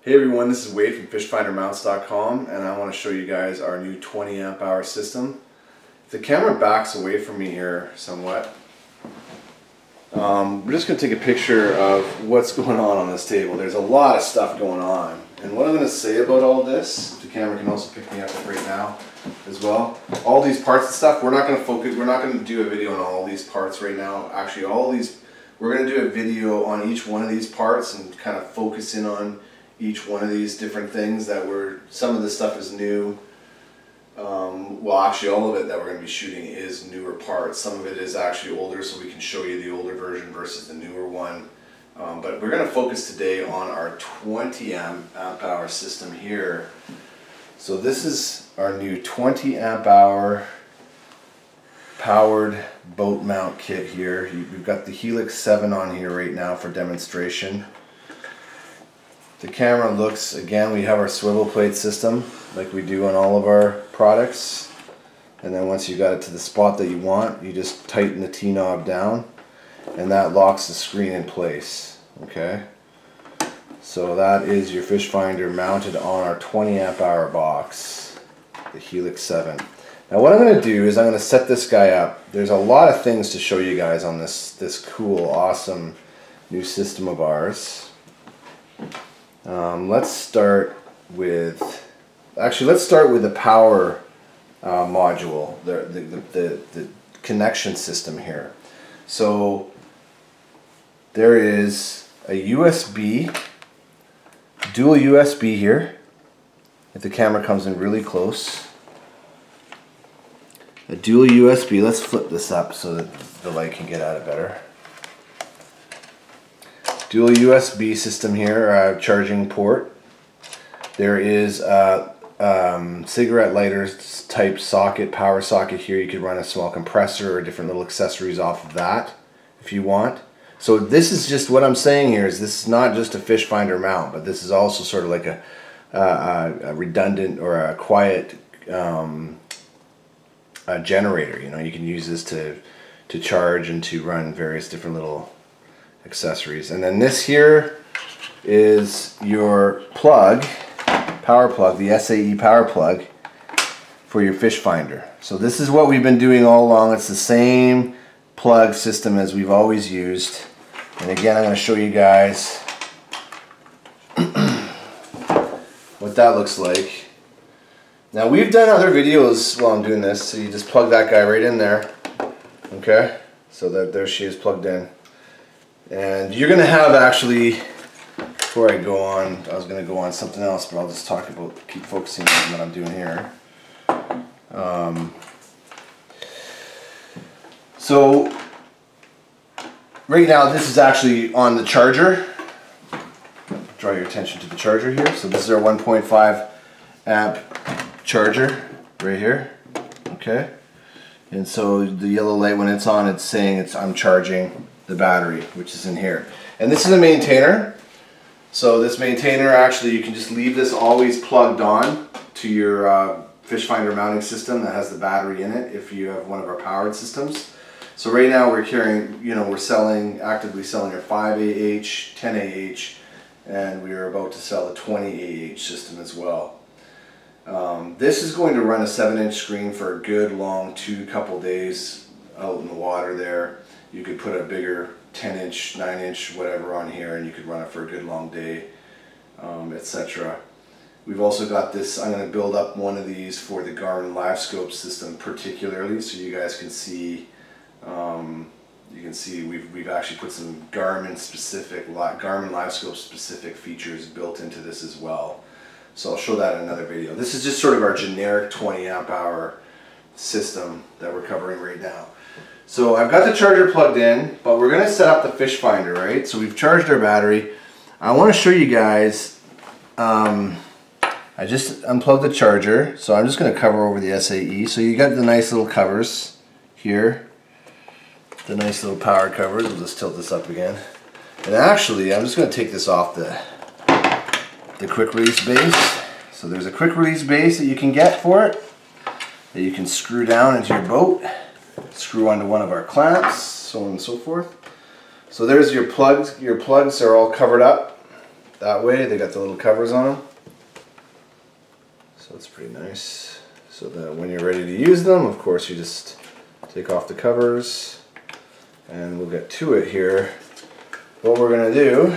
Hey everyone, this is Wade from FishFinderMounts.com, and I want to show you guys our new 20 amp hour system. If the camera backs away from me here somewhat, we're just going to take a picture of what's going on this table. There's a lot of stuff going on, and what I'm going to say about all this, the camera can also pick me up right now as well. All these parts and stuff, we're not going to focus, we're not going to do a video on all these parts right now. Actually, we're going to do a video on each one of these parts and kind of focus in on each one of these different things some of this stuff is new. Well, actually all of it that we're going to be shooting is newer parts. Some of it is actually older, so we can show you the older version versus the newer one. But we're going to focus today on our 20 amp hour system here. So this is our new 20 amp hour powered boat mount kit here. We've got the Helix 7 on here right now for demonstration. The camera looks, again, we have our swivel plate system like we do on all of our products, and then once you got it to the spot that you want, you just tighten the T-knob down and that locks the screen in place. Okay, so that is your fish finder mounted on our 20 amp hour box, the Helix 7. Now what I'm going to do is I'm going to set this guy up. There's a lot of things to show you guys on this cool, awesome new system of ours. Let's start with the power module, the connection system here. So there is a USB, dual USB here, if the camera comes in really close. A dual USB, let's flip this up so that the light can get at it better. Dual USB system here, charging port. There is a cigarette lighter type socket, power socket here. You could run a small compressor or different little accessories off of that if you want. So this is just, what I'm saying here is this is not just a fish finder mount, but this is also sort of like a redundant or a quiet a generator. You know, you can use this to charge and to run various different little accessories. And then this here is your plug, power plug, the SAE power plug for your fish finder. So this is what we've been doing all along. It's the same plug system as we've always used. And again, I'm going to show you guys what that looks like. Now we've done other videos while I'm doing this, so you just plug that guy right in there. Okay, so there she is plugged in. And you're going to have, actually, before I go on, I was going to go on something else, but I'll just keep focusing on what I'm doing here. So right now this is actually on the charger. Draw your attention to the charger here. So this is our 1.5 amp charger right here. Okay. And so the yellow light, when it's on, it's saying I'm charging the battery, which is in here. And this is a maintainer. So this maintainer, actually, you can just leave this always plugged on to your fish finder mounting system that has the battery in it if you have one of our powered systems. So right now we're carrying, we're actively selling our 5AH, 10AH, and we are about to sell a 20AH system as well. This is going to run a 7-inch screen for a good long couple days out in the water there. You could put a bigger 10-inch, 9-inch, whatever on here, and you could run it for a good long day, etc. We've also got this, I'm going to build up one of these for the Garmin LiveScope system particularly, so you guys can see, we've actually put some Garmin LiveScope specific features built into this as well. So I'll show that in another video. This is just sort of our generic 20 amp hour system that we're covering right now. So I've got the charger plugged in, but we're going to set up the fish finder, right? So we've charged our battery. I want to show you guys, I just unplugged the charger, so I'm just going to cover over the SAE. So you got the nice little covers here, the nice little power covers. We'll just tilt this up again. And actually, I'm just going to take this off the quick release base. So there's a quick release base that you can get for it, that you can screw down into your boat. Screw onto one of our clamps, so on and so forth. So there's your plugs. Your plugs are all covered up. that way. They got the little covers on them. So it's pretty nice. So that when you're ready to use them, of course, you just take off the covers, and we'll get to it here. What we're going to do,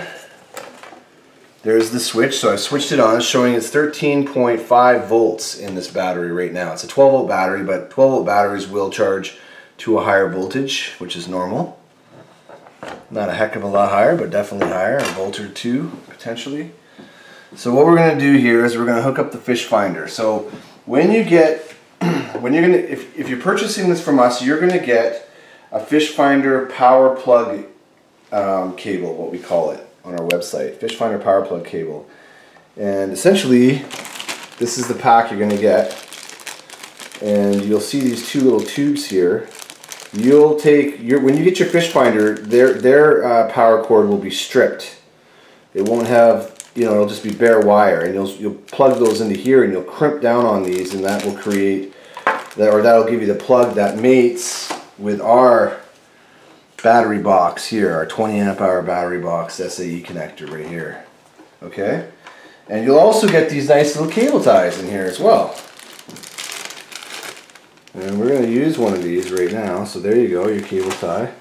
there's the switch. So I switched it on, showing it's 13.5 volts in this battery right now. It's a 12 volt battery, but 12 volt batteries will charge to a higher voltage, which is normal. Not a heck of a lot higher, but definitely higher, a volt or two potentially. So what we're going to do here is we're going to hook up the fish finder. So when you get, if you're purchasing this from us, you're going to get a fish finder power plug cable, what we call it on our website, fish finder power plug cable. And essentially, this is the pack you're going to get. And you'll see these two little tubes here. You'll take when you get your fish finder, their power cord will be stripped. It won't have, you know, it'll just be bare wire, and you'll plug those into here, and you'll crimp down on these, and that will create that, or that'll give you the plug that mates with our battery box here, our 20 amp hour battery box SAE connector right here. Okay, and you'll also get these nice little cable ties in here as well. And we're going to use one of these right now. So there you go, your cable tie.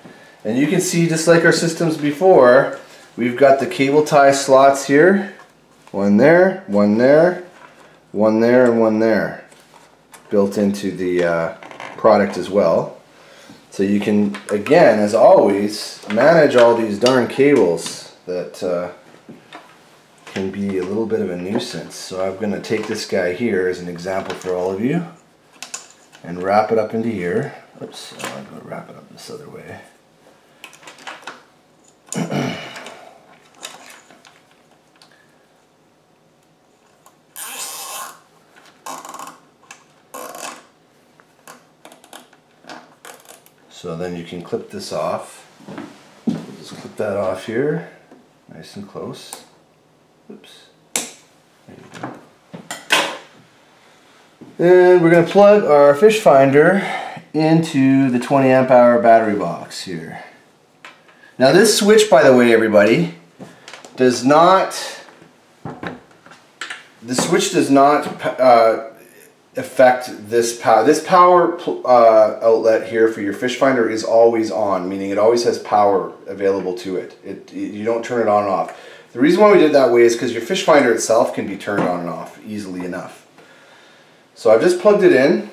And you can see, just like our systems before, we've got the cable tie slots here. One there, one there, one there, and one there. Built into the product as well. So you can, again, as always, manage all these darn cables that can be a little bit of a nuisance. So I'm going to take this guy here as an example for all of you, and wrap it up into here. Oops, I'm going to wrap it up this other way. So then you can clip this off. Just clip that off here, nice and close. Oops. There you go. And we're going to plug our fish finder into the 20 amp hour battery box here. Now this switch, by the way, everybody, does not, the switch does not affect this power. This power outlet here for your fish finder is always on, meaning it always has power available to it. You don't turn it on and off. The reason why we did it that way is because your fish finder itself can be turned on and off easily enough. So I've just plugged it in,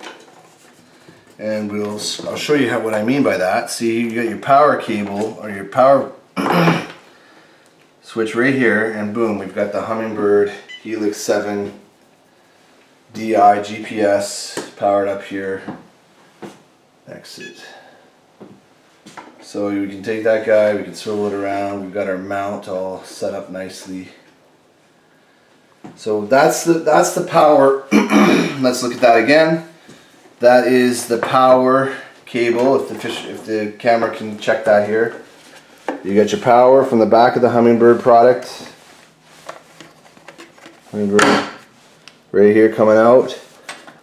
and I'll show you what I mean by that. See, you got your power cable, or your power switch right here, and boom, we've got the Humminbird Helix 7 DI GPS powered up here. Exit. So we can take that guy, we can swivel it around, we've got our mount all set up nicely. So that's the power. Let's look at that again. That is the power cable. If the camera can check that here, you get your power from the back of the Humminbird product. Humminbird right here coming out,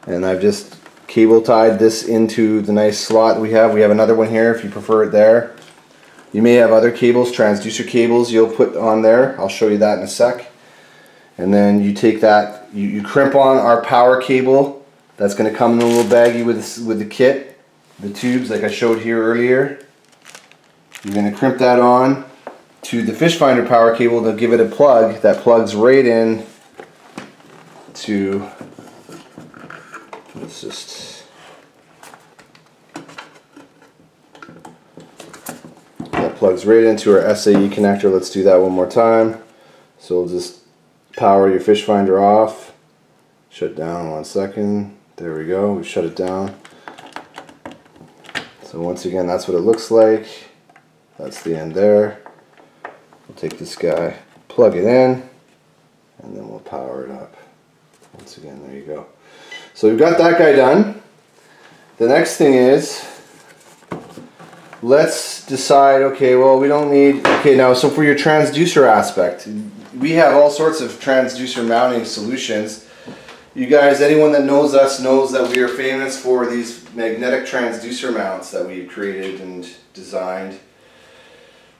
and I've just cable tied this into the nice slot we have. We have another one here if you prefer it there. You may have other cables, transducer cables you'll put on there. I'll show you that in a sec. And then you take that, you crimp on our power cable. That's going to come in a little baggie with the kit, the tubes like I showed here earlier. You're going to crimp that on to the fish finder power cable to give it a plug that plugs right in to, let's just, that plugs right into our SAE connector. Let's do that one more time. So we'll just power your fish finder off, shut down 1 second, there we go, we shut it down. So once again, that's what it looks like. That's the end there. We'll take this guy, plug it in, and then we'll power it up. Once again, there you go. So we've got that guy done. The next thing is, let's decide, okay, well, we don't need, okay, now, so for your transducer aspect, we have all sorts of transducer mounting solutions. You guys, anyone that knows us knows that we are famous for these magnetic transducer mounts that we've created and designed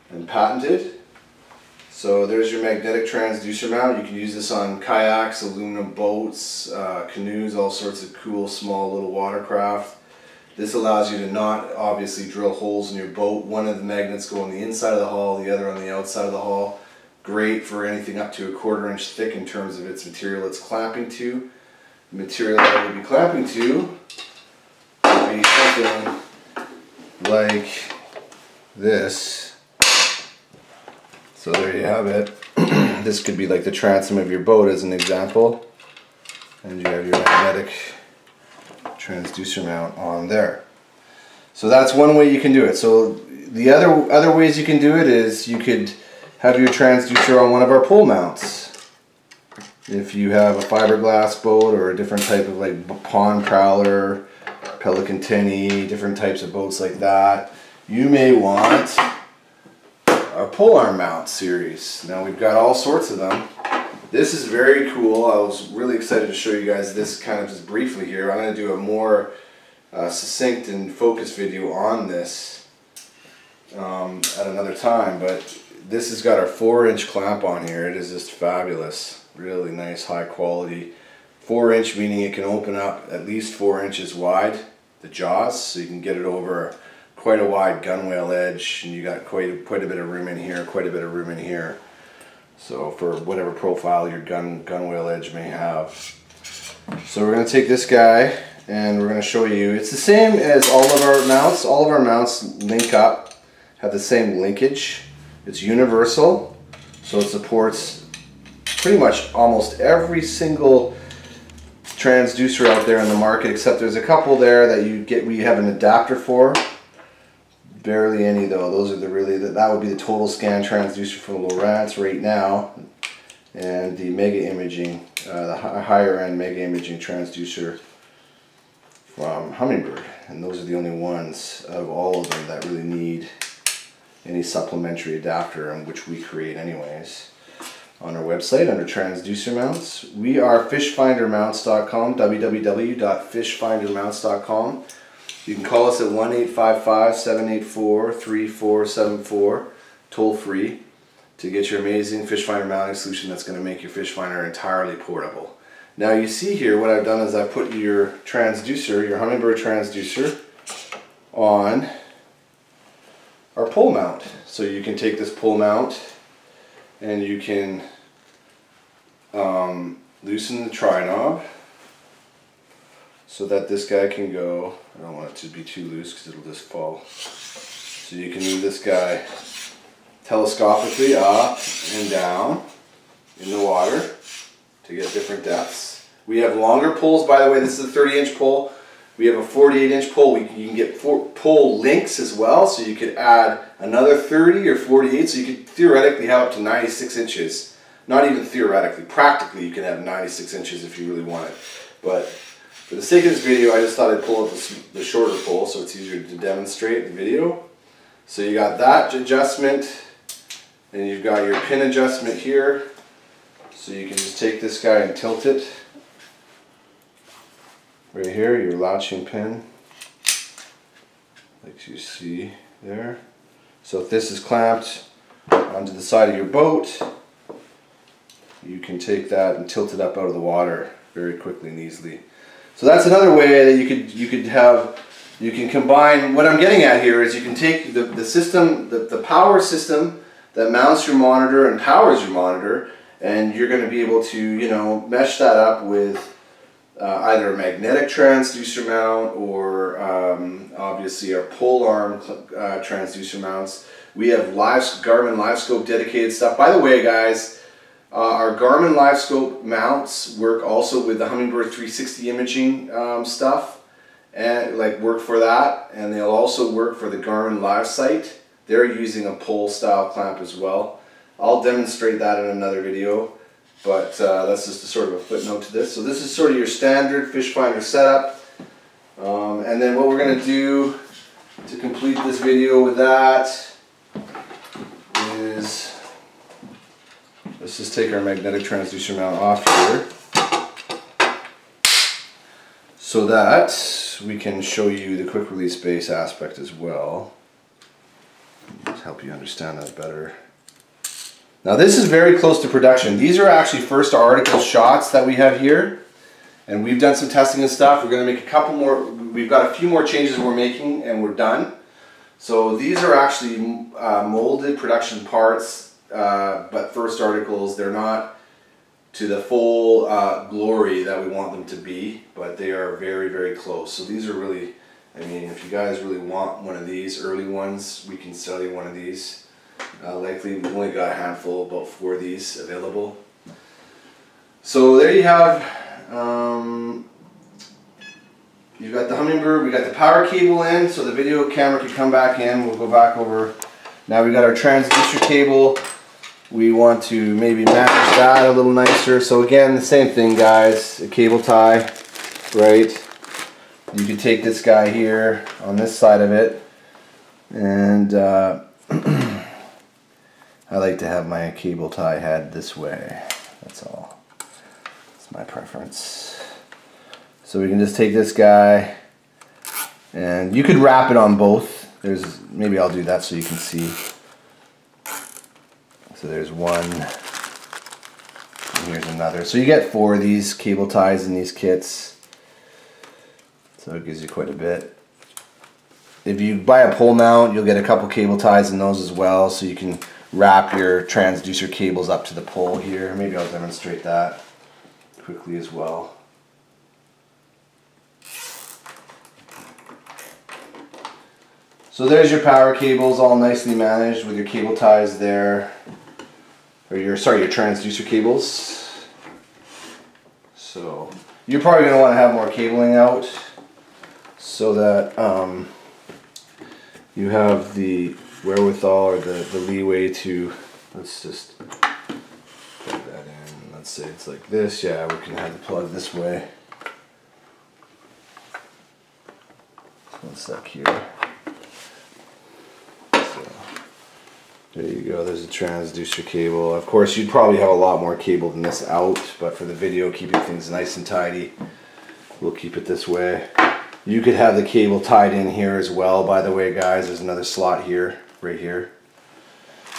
and patented. So there's your magnetic transducer mount. You can use this on kayaks, aluminum boats, canoes, all sorts of cool small little watercraft. This allows you to not obviously drill holes in your boat. One of the magnets go on the inside of the hull, the other on the outside of the hull. Great for anything up to 1/4 inch thick in terms of its material it's clamping to. The material that it would be clamping to would be something like this. So there you have it. This could be like the transom of your boat as an example. And you have your magnetic transducer mount on there. So that's one way you can do it. So the other ways you can do it is you could have your transducer on one of our pole mounts. If you have a fiberglass boat or a different type of like pond prowler, pelican tinny, different types of boats like that, you may want our pole arm mount series. Now we've got all sorts of them. This is very cool. I was really excited to show you guys this kind of just briefly here. I'm going to do a more succinct and focused video on this at another time, but this has got our 4-inch clamp on here. It is just fabulous. Really nice, high quality. 4-inch meaning it can open up at least 4 inches wide, the jaws, so you can get it over quite a wide gunwale edge, and you got quite a bit of room in here, quite a bit of room in here. So for whatever profile your gunwale edge may have. So we're going to take this guy and we're going to show you. It's the same as all of our mounts. All of our mounts link up, have the same linkage. It's universal, so it supports pretty much almost every single transducer out there in the market, except there's a couple there that we have an adapter for. Barely any though. Those are that would be the total scan transducer from Lowrance right now, and the mega imaging, the higher end mega imaging transducer from Humminbird, and those are the only ones out of all of them that really need any supplementary adapter, and which we create anyways on our website under transducer mounts. We are fishfindermounts.com, www.fishfindermounts.com. You can call us at 1-855-784-3474, toll free, to get your amazing fish finder mounting solution that's going to make your fish finder entirely portable. Now you see here what I've done is I've put your transducer, your Humminbird transducer, on our pole mount. So you can take this pole mount and you can loosen the tri-knob so that this guy can go. I don't want it to be too loose because it'll just fall. So you can move this guy telescopically up and down in the water to get different depths. We have longer poles, by the way. This is a 30-inch pole. We have a 48-inch pole. You can get pole links as well, so you could add another 30 or 48, so you could theoretically have up to 96 inches. Not even theoretically, practically you can have 96 inches if you really want it. But for the sake of this video, I just thought I'd pull up the shorter pole so it's easier to demonstrate the video. So you got that adjustment, and you've got your pin adjustment here. So you can just take this guy and tilt it. Right here, your latching pin, like you see there. So if this is clamped onto the side of your boat, you can take that and tilt it up out of the water very quickly and easily. So that's another way that you can combine. What I'm getting at here is you can take the system, the power system that mounts your monitor and powers your monitor, and you're going to be able to, you know, mesh that up with either a magnetic transducer mount or obviously our pole arm transducer mounts. We have Garmin LiveScope dedicated stuff. By the way, guys, our Garmin LiveScope mounts work also with the Humminbird 360 imaging stuff, and work for that, and they'll also work for the Garmin LiveSight. They're using a pole style clamp as well. I'll demonstrate that in another video, but that's just a sort of a footnote to this. So this is sort of your standard fish finder setup, and then what we're going to do to complete this video with that is, let's just take our magnetic transducer mount off here so that we can show you the quick release base aspect as well. Help you understand that better. Now this is very close to production. These are actually first article shots that we have here. And we've done some testing and stuff. We're going to make a couple more, we've got a few more changes we're making and we're done. So these are actually molded production parts, but first articles. They're not to the full glory that we want them to be, but they are very, very close. So these are really, I mean, if you guys really want one of these early ones, we can sell you one of these. Likely we've only got a handful, about 4 of these available. So there you have, you've got the Hummingbird, we got the power cable in, so the video camera can come back in. We'll go back over. Now we got our transducer cable. We want to maybe manage that a little nicer. So again, the same thing, guys. A cable tie, right? You can take this guy here on this side of it, and I like to have my cable tie head this way. That's all. That's my preference. So we can just take this guy, and you could wrap it on both. There's, maybe I'll do that so you can see. So there's one, and here's another. So you get 4 of these cable ties in these kits. So it gives you quite a bit. If you buy a pole mount, you'll get a couple cable ties in those as well, so you can wrap your transducer cables up to the pole here. Maybe I'll demonstrate that quickly as well. So there's your power cables, all nicely managed with your cable ties there. Or your transducer cables. So you're probably going to want to have more cabling out so that you have the wherewithal or the leeway to, let's just plug that in. Let's say it's like this. Yeah, we can have the plug this way. One sec here. There you go, there's a transducer cable. Of course, you'd probably have a lot more cable than this out, but for the video, keeping things nice and tidy, we'll keep it this way. You could have the cable tied in here as well, by the way, guys. There's another slot here, right here.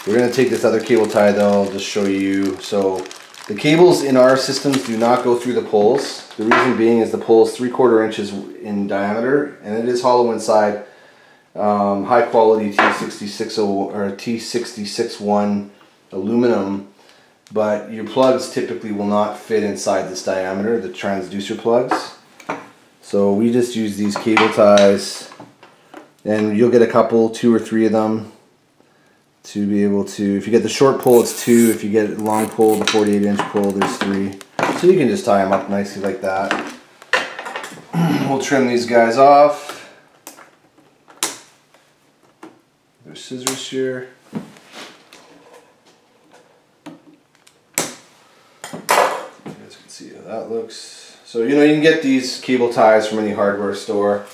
We're going to take this other cable tie, though. I'll just show you. So the cables in our systems do not go through the poles. The reason being is the pole is 3/4 inches in diameter, and it is hollow inside. High quality T66 or T66-1 aluminum, but your plugs typically will not fit inside this diameter, the transducer plugs. So we just use these cable ties, and you'll get a couple, 2 or 3 of them to be able to, if you get the short pole it's 2, if you get a long pole, the 48-inch pole, there's 3. So you can just tie them up nicely like that. We'll trim these guys off. There's scissors here. You guys can see how that looks. So you know, you can get these cable ties from any hardware store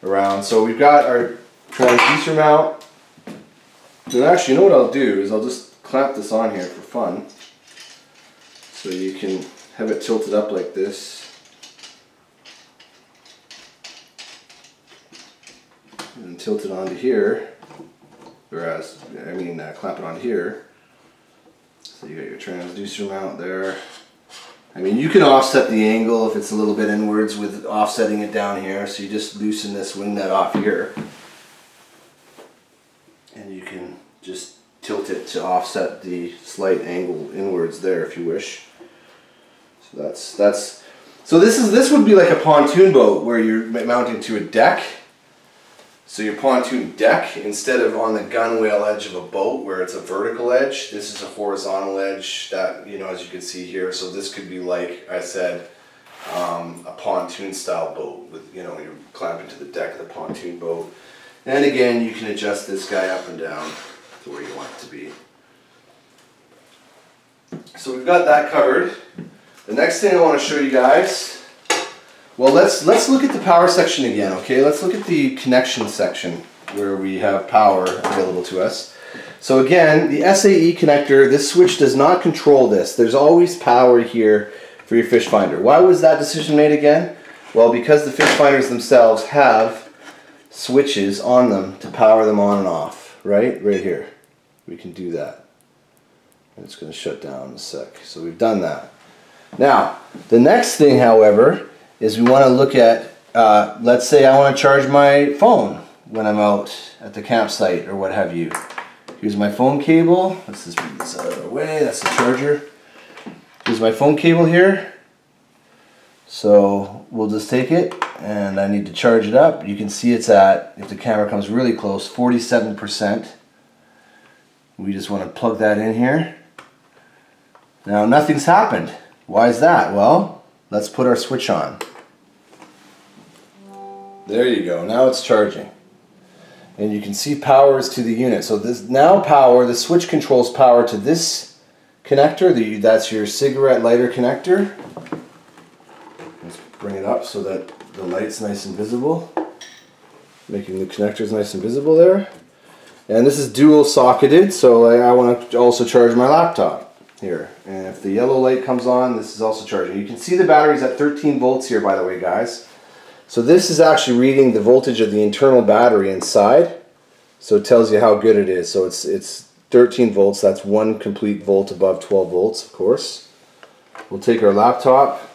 around. So we've got our transducer mount. And actually, you know what I'll do is I'll just clamp this on here for fun. So you can have it tilted up like this. And tilt it onto here. Whereas, I mean, clamp it on here. So you got your transducer mount there. I mean, you can offset the angle if it's a little bit inwards with offsetting it down here. So you just loosen this wing nut off here. And you can just tilt it to offset the slight angle inwards there if you wish. So so this would be like a pontoon boat where you're mounting to a deck. So your pontoon deck, instead of on the gunwale edge of a boat where it's a vertical edge, this is a horizontal edge that, you know, as you can see here. So this could be, like I said, a pontoon style boat with, you know, you're clamping to the deck of the pontoon boat. And again, you can adjust this guy up and down to where you want it to be. So we've got that covered. The next thing I want to show you guys, well, let's look at the power section again, okay? Let's look at the connection section where we have power available to us. So again, the SAE connector, this switch does not control this. There's always power here for your fish finder. Why was that decision made again? Well, because the fish finders themselves have switches on them to power them on and off, right? Right here. We can do that. And it's going to shut down in a sec. So we've done that. Now, the next thing, however, is we want to look at, let's say I want to charge my phone when I'm out at the campsite or what have you. Here's my phone cable. Let's just move this out of the way. That's the charger. Here's my phone cable here. So we'll just take it, and I need to charge it up. You can see it's at, if the camera comes really close, 47%. We just want to plug that in here. Now nothing's happened. Why is that? Well, let's put our switch on. There you go. Now it's charging. And you can see power is to the unit. So this now power, the switch controls power to this connector. That's your cigarette lighter connector. Let's bring it up so that the light's nice and visible. Making the connectors nice and visible there. And this is dual socketed, so I want to also charge my laptop here. And if the yellow light comes on, this is also charging. You can see the battery's at 13 volts here, by the way, guys. So this is actually reading the voltage of the internal battery inside. So it tells you how good it is. So it's 13 volts. That's 1 complete volt above 12 volts, of course. We'll take our laptop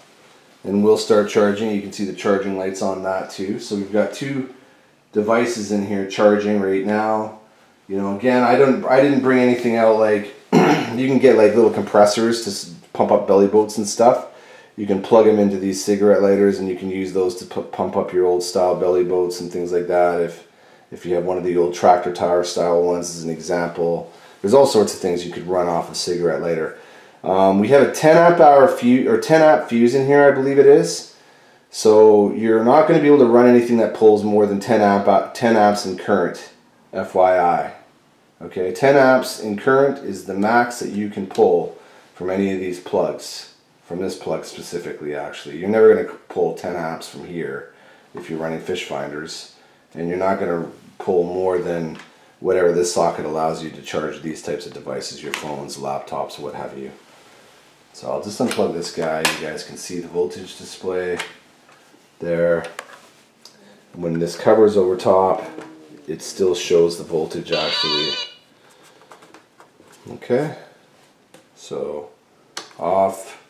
and we'll start charging. You can see the charging lights on that too. So we've got 2 devices in here charging right now. You know, again, I didn't bring anything out like you can get like little compressors to pump up belly boats and stuff. You can plug them into these cigarette lighters and you can use those to pump up your old style belly boats and things like that. If you have one of the old tractor tire style ones as an example. There's all sorts of things you could run off a cigarette lighter. We have a 10 amp hour fuse, or 10 amp fuse in here, I believe it is. So you're not going to be able to run anything that pulls more than 10 amps in current, FYI. Okay, 10 amps in current is the max that you can pull from any of these plugs. From this plug specifically, actually. You're never going to pull 10 amps from here if you're running fish finders, and you're not going to pull more than whatever this socket allows you to charge these types of devices, your phones, laptops, what have you. So I'll just unplug this guy. You guys can see the voltage display there. When this covers over top, it still shows the voltage actually. Okay, so off.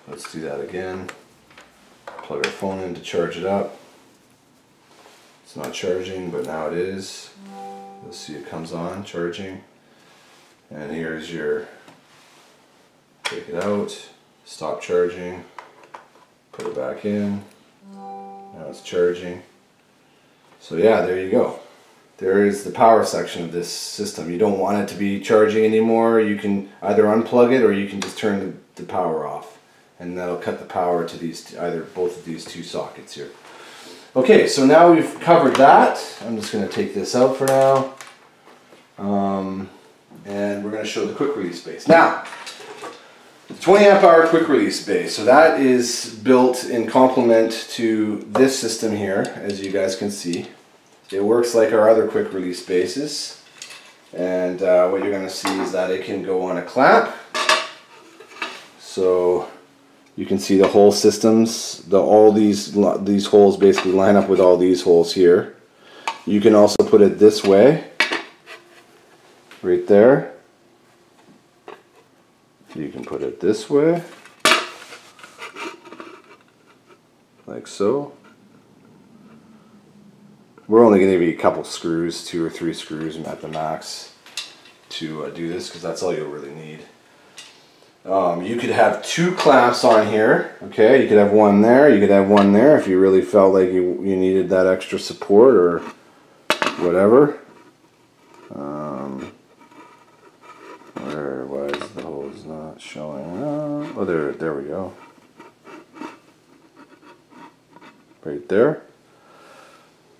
Let's do that again. Plug our phone in to charge it up. It's not charging, but now it is. You'll see it comes on, charging. And here's your, take it out, stop charging, put it back in. Now it's charging. So yeah, there you go. There is the power section of this system. You don't want it to be charging anymore. You can either unplug it or you can just turn the power off. And that'll cut the power to these, both of these 2 sockets here. Okay, so now we've covered that. I'm just going to take this out for now. And we're going to show the quick release base. Now, the 20 amp hour quick release base. So that is built in complement to this system here, as you guys can see. It works like our other quick release bases. And what you're going to see is that it can go on a clamp. So you can see the whole systems, all these holes basically line up with all these holes here. You can also put it this way, right there. You can put it this way, like so. We're only going to give you a couple screws, 2 or 3 screws at the max to do this, because that's all you'll really need. You could have 2 clamps on here, okay? You could have one there, you could have one there if you really felt like you needed that extra support or whatever. Why is the hose not showing? Oh, there we go. Right there.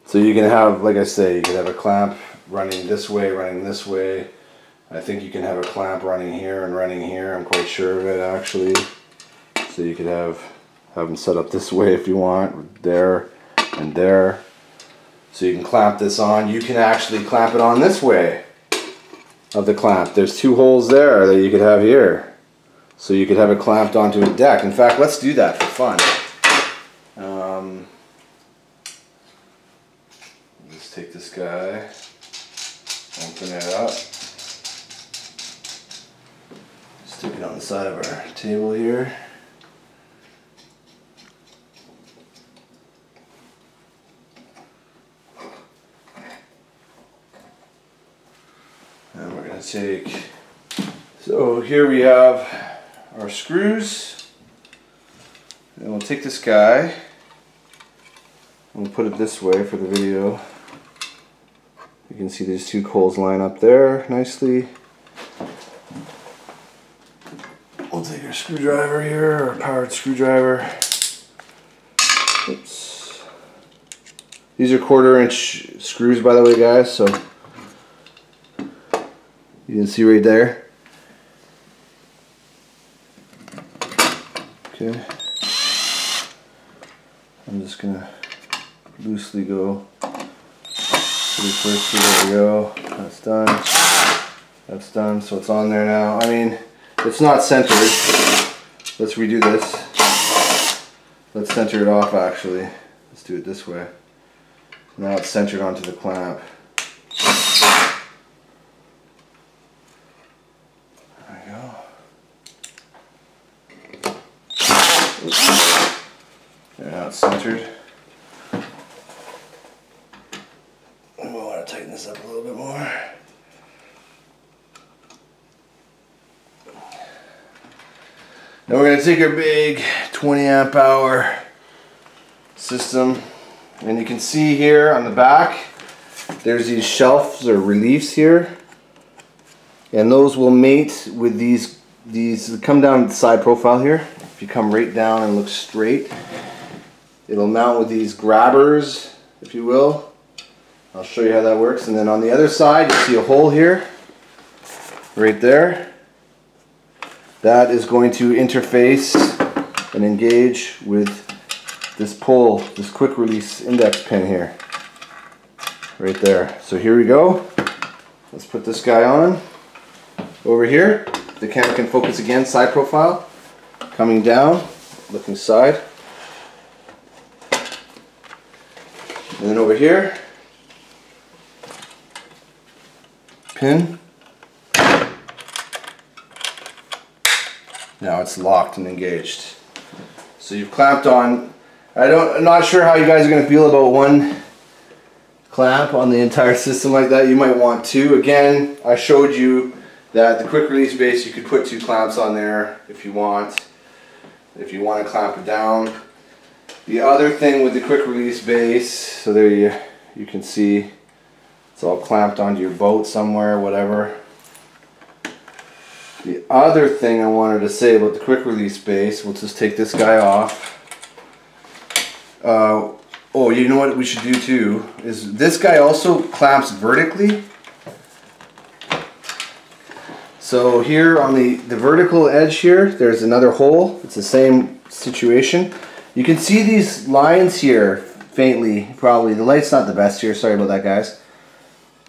So you can have, like I say, you can have a clamp running this way, running this way. I think you can have a clamp running here and running here. I'm quite sure of it actually. So you could have them set up this way if you want, there and there. So you can clamp this on. You can actually clamp it on this way of the clamp. There's 2 holes there that you could have here. So you could have it clamped onto a deck. In fact, let's do that for fun. Let's take this guy, open it up. Stick it on the side of our table here. And we're going to take, so here we have our screws. And we'll take this guy, and we'll put it this way for the video. You can see these 2 holes line up there nicely. We'll take our screwdriver here, our powered screwdriver. Oops. These are 1/4 inch screws, by the way, guys, so you can see right there. Okay. I'm just gonna loosely go to the first two. There we go. That's done. That's done. So it's on there now. I mean, it's not centered. Let's redo this. Let's center it off actually. Let's do it this way. Now it's centered onto the clamp. There we go. Oops. There, now it's centered. We want to tighten this up a little bit more. Now we're going to take our big 20 amp hour system, and you can see here on the back there's these shelves or reliefs here, and those will mate with these come down the side profile here. If you come right down and look straight, it'll mount with these grabbers, if you will. I'll show you how that works. And then on the other side you see a hole here right there. That is going to interface and engage with this pull, this quick release index pin here. Right there. So here we go. Let's put this guy on. Over here, the camera can focus again, side profile. Coming down, looking side. And then over here, pin. Now it's locked and engaged. So you've clamped on. I'm not sure how you guys are going to feel about one clamp on the entire system like that. You might want 2. Again, I showed you that the quick release base, you could put 2 clamps on there if you want. If you want to clamp it down. The other thing with the quick release base, so there you can see it's all clamped onto your boat somewhere, whatever. The other thing I wanted to say about the quick release base, we'll just take this guy off. Oh, you know what we should do too, is this guy also clamps vertically. So here on the vertical edge here, there's another hole. It's the same situation. You can see these lines here faintly, probably. The light's not the best here, sorry about that, guys.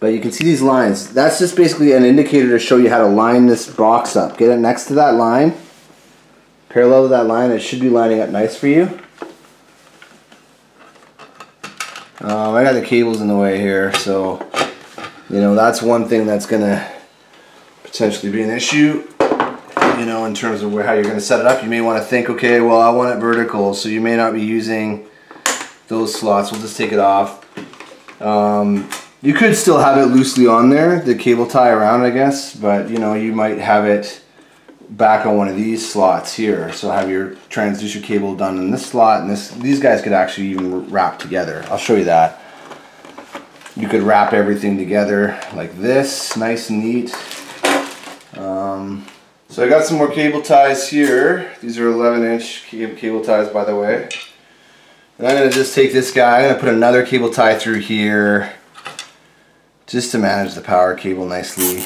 But you can see these lines. That's just basically an indicator to show you how to line this box up. Get it next to that line, parallel to that line. It should be lining up nice for you. I got the cables in the way here, so you know that's one thing that's gonna potentially be an issue. You know, in terms of how you're gonna set it up, you may want to think, okay, well I want it vertical, so you may not be using those slots. We'll just take it off. You could still have it loosely on there, the cable tie around, I guess, but you know, you might have it back on one of these slots here. So have your transducer cable done in this slot, and these guys could actually even wrap together. I'll show you that. You could wrap everything together like this, nice and neat. So I got some more cable ties here. These are 11-inch cable ties, by the way. And I'm going to just take this guy, I'm going to put another cable tie through here, just to manage the power cable nicely.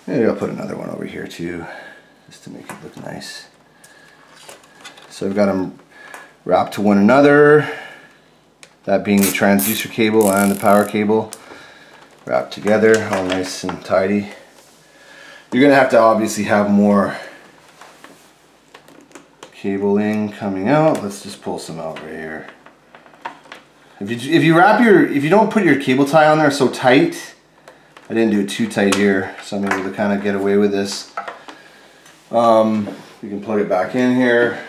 Maybe I'll put another one over here too, just to make it look nice. So I've got them wrapped to one another, that being the transducer cable and the power cable wrapped together, all nice and tidy. You're going to have to obviously have more cabling coming out. Let's just pull some out right here. If you don't put your cable tie on there so tight, I didn't do it too tight here, so I'm able to kind of get away with this. We can plug it back in here.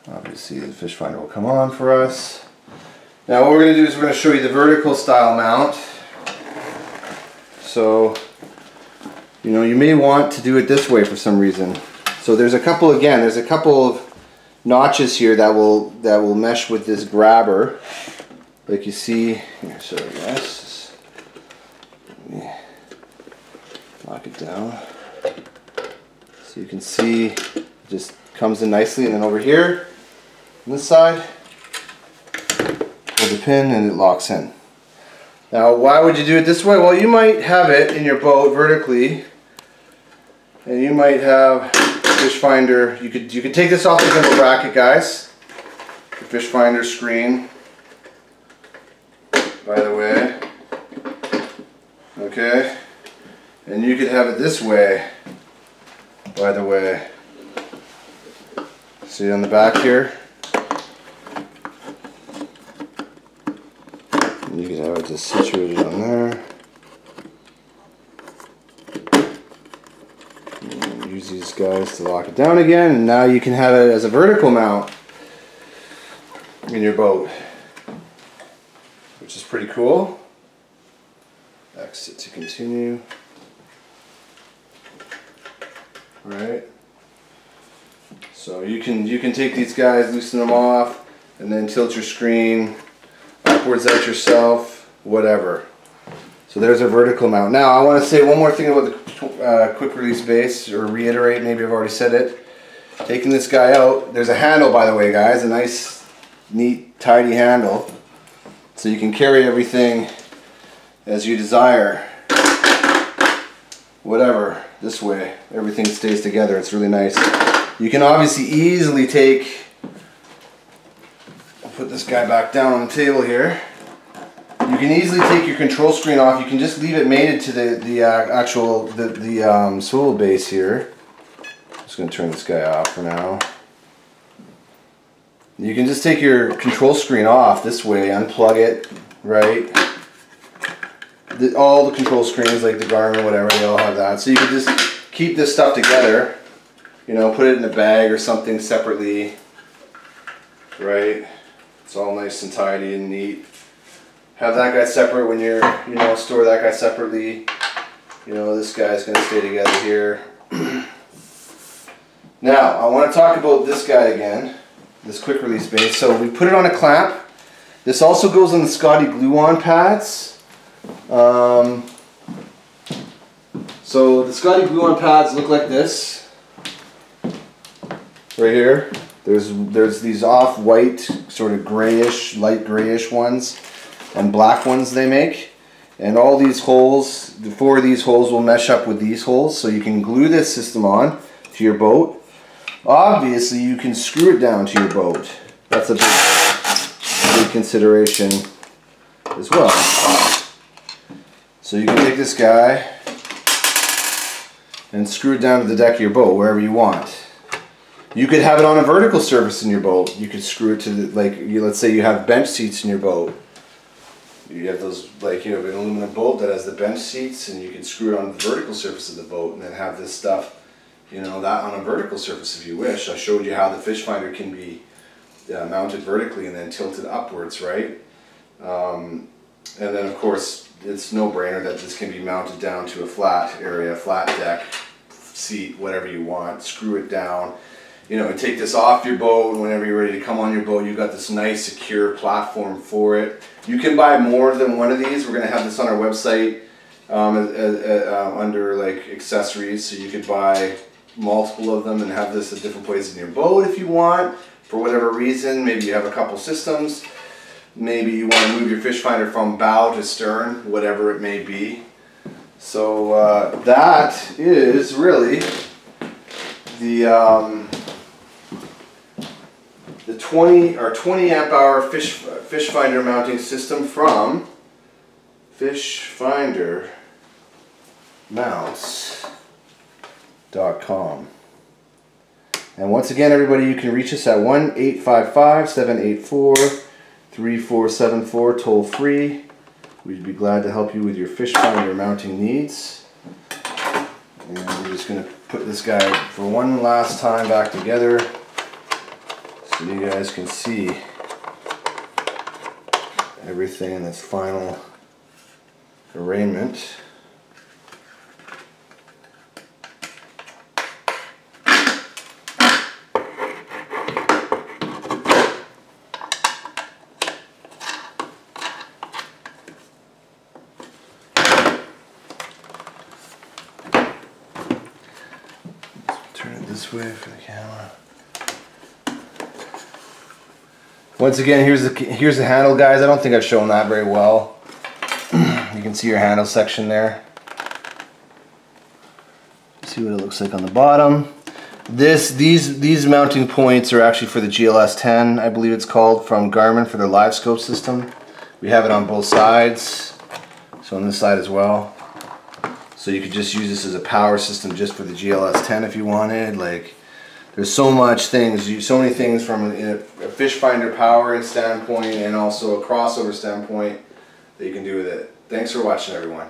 Obviously the fish finder will come on for us. Now what we're going to do is we're going to show you the vertical style mount. So, you know, you may want to do it this way for some reason. So there's a couple of notches here that will mesh with this grabber. Like you see here, sorry guys. Let me lock it down. So you can see it just comes in nicely, and then over here on this side, pull the pin and it locks in. Now why would you do it this way? Well, you might have it in your boat vertically, and you might have fish finder. You could take this off the gimbal bracket, guys. The fish finder screen, by the way. Okay, and you could have it this way, by the way. See on the back here? And you could have it just situated on there. And use these guys to lock it down again, and now you can have it as a vertical mount in your boat, which is pretty cool. Exit to continue. Right. So you can take these guys, loosen them off, and then tilt your screen upwards at yourself, whatever. So there's a vertical mount. Now I want to say one more thing about the quick release base, or reiterate, maybe I've already said it. Taking this guy out, there's a handle, by the way guys, a nice, neat, tidy handle. So you can carry everything as you desire. Whatever, this way, everything stays together. It's really nice. You can obviously easily take, I'll put this guy back down on the table here. You can easily take your control screen off. You can just leave it mated to the swivel base here. I'm just going to turn this guy off for now. You can just take your control screen off this way, unplug it, right? All the control screens, like the Garmin, whatever, they all have that. So you can just keep this stuff together, you know, put it in a bag or something separately, right? It's all nice and tidy and neat. Have that guy separate when you're, you know, store that guy separately. You know, this guy's going to stay together here. Now, I want to talk about this guy again, this quick release base. So we put it on a clamp. This also goes on the Scotty glue-on pads. So the Scotty glue-on pads look like this. Right here. There's these off-white, sort of grayish, light grayish ones, and black ones they make. And all these holes, the 4 of these holes will mesh up with these holes, so you can glue this system on to your boat. Obviously you can screw it down to your boat. That's a big consideration as well. So you can take this guy and screw it down to the deck of your boat, wherever you want. You could have it on a vertical surface in your boat. You could screw it to the, like, let's say you have bench seats in your boat. You have those, like, you have an aluminum boat that has the bench seats, and you can screw it on the vertical surface of the boat, and then have this stuff, you know, that on a vertical surface if you wish. I showed you how the fish finder can be mounted vertically and then tilted upwards, right? And then of course it's no-brainer that this can be mounted down to a flat area, flat deck, seat, whatever you want. Screw it down, you know, and take this off your boat. Whenever you're ready to come on your boat, you've got this nice secure platform for it. You can buy more than one of these. We're going to have this on our website under like accessories, so you could buy multiple of them and have this at different places in your boat if you want, for whatever reason. Maybe you have a couple systems. Maybe you want to move your fish finder from bow to stern, whatever it may be. So that is really the 20 amp hour fish finder mounting system from FishFinder Mounts.com. And once again, everybody, you can reach us at 1-855-784-3682. 3474 toll free. We'd be glad to help you with your fish finder mounting needs. And we're just going to put this guy for one last time back together so you guys can see everything in its final arraignment. Turn it this way for the camera. Once again, here's the handle, guys. I don't think I've shown that very well. You can see your handle section there. See what it looks like on the bottom. These mounting points are actually for the GLS 10, I believe it's called, from Garmin for their live scope system. We have it on both sides, so on this side as well. So you could just use this as a power system just for the GLS 10 if you wanted. Like, there's so much things, so many things from a fish finder power standpoint and also a crossover standpoint that you can do with it. Thanks for watching, everyone.